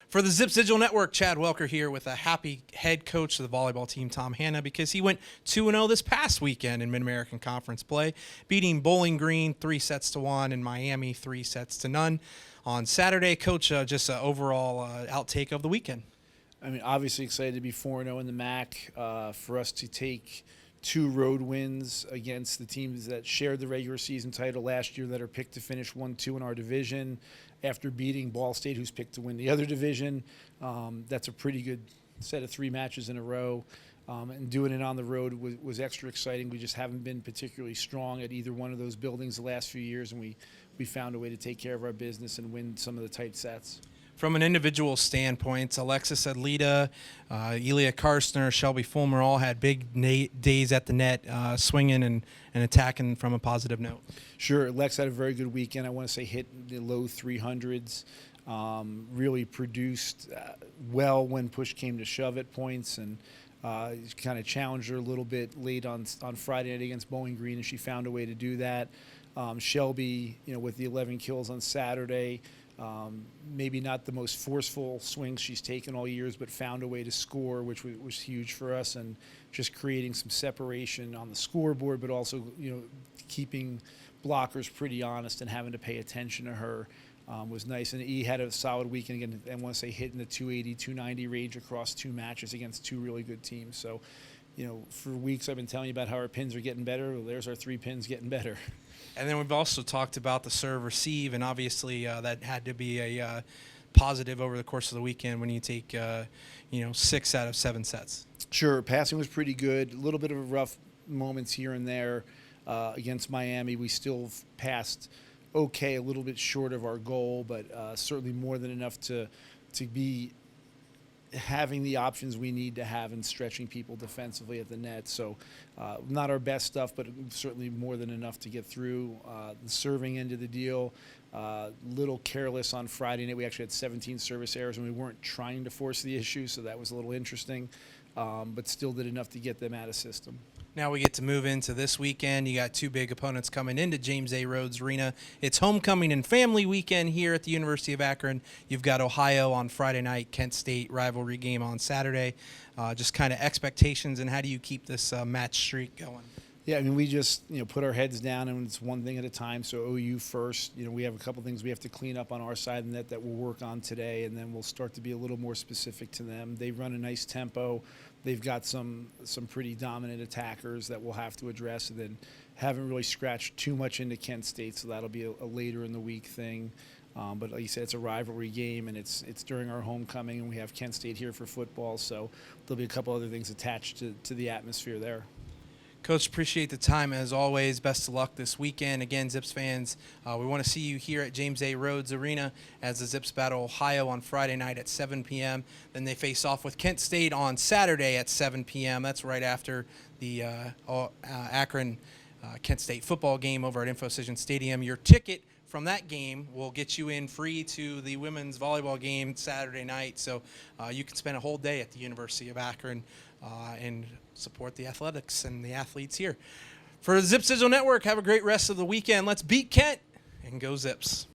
For the Zips Digital Network, Chad Welker here with a happy head coach of the volleyball team, Tom Hanna, because he went 2-0 this past weekend in Mid-American Conference play, beating Bowling Green 3-1 and Miami 3-0. On Saturday, Coach, just an overall outtake of the weekend. I mean, obviously excited to be 4-0 in the MAC. For us to take 2 road wins against the teams that shared the regular season title last year that are picked to finish 1-2 in our division after beating Ball State, who's picked to win the other division. That's a pretty good set of 3 matches in a row. And doing it on the road was extra exciting. We just haven't been particularly strong at either one of those buildings the last few years, and we found a way to take care of our business and win some of the tight sets. From an individual standpoint, Alexis Adlita, Elia Karstner, Shelby Fulmer all had big days at the net, swinging and attacking from a positive note. Sure, Lex had a very good weekend. I want to say hit the low 300s. Really produced well when push came to shove at points, and kind of challenged her a little bit late on Friday night against Bowling Green, and she found a way to do that. Shelby, with the 11 kills on Saturday. Maybe not the most forceful swings she's taken all years, but found a way to score, which was huge for us, and just creating some separation on the scoreboard, but also keeping blockers pretty honest and having to pay attention to her was nice. And he had a solid weekend again. I want to say hitting the 280, 290 range across 2 matches against 2 really good teams. So, for weeks I've been telling you about how our pins are getting better. Well, there's our 3 pins getting better. And then we've also talked about the serve receive, and obviously that had to be a positive over the course of the weekend when you take 6 out of 7 sets. Sure, passing was pretty good. A little bit of rough moments here and there against Miami. We still passed okay, a little bit short of our goal, but certainly more than enough to be having the options we need to have and stretching people defensively at the net. So not our best stuff, but certainly more than enough to get through. The serving end of the deal, little careless on Friday night. We actually had 17 service errors, and we weren't trying to force the issue, so that was a little interesting, but still did enough to get them out of system. Now we get to move into this weekend. You got 2 big opponents coming into James A. Rhodes Arena. It's homecoming and family weekend here at the University of Akron. You've got Ohio on Friday night, Kent State rivalry game on Saturday. Just kind of expectations, and how do you keep this match streak going? Yeah, I mean, we just put our heads down, and it's one thing at a time. So OU first. We have a couple things we have to clean up on our side of the net that we'll work on today, and then we'll start to be a little more specific to them. They run a nice tempo. They've got some pretty dominant attackers that we'll have to address, and then haven't really scratched too much into Kent State, so that'll be a later in the week thing. But like you said, it's a rivalry game, and it's during our homecoming, and we have Kent State here for football, so there'll be a couple other things attached to the atmosphere there. Coach, appreciate the time as always. Best of luck this weekend. Again, Zips fans, we want to see you here at James A. Rhodes Arena as the Zips battle Ohio on Friday night at 7 p.m. Then they face off with Kent State on Saturday at 7 p.m. That's right after the Akron Kent State football game over at InfoCision Stadium. Your ticket from that game will get you in free to the women's volleyball game Saturday night. So you can spend a whole day at the University of Akron and support the athletics and the athletes here. For the Zips Digital Network, have a great rest of the weekend. Let's beat Kent and go Zips.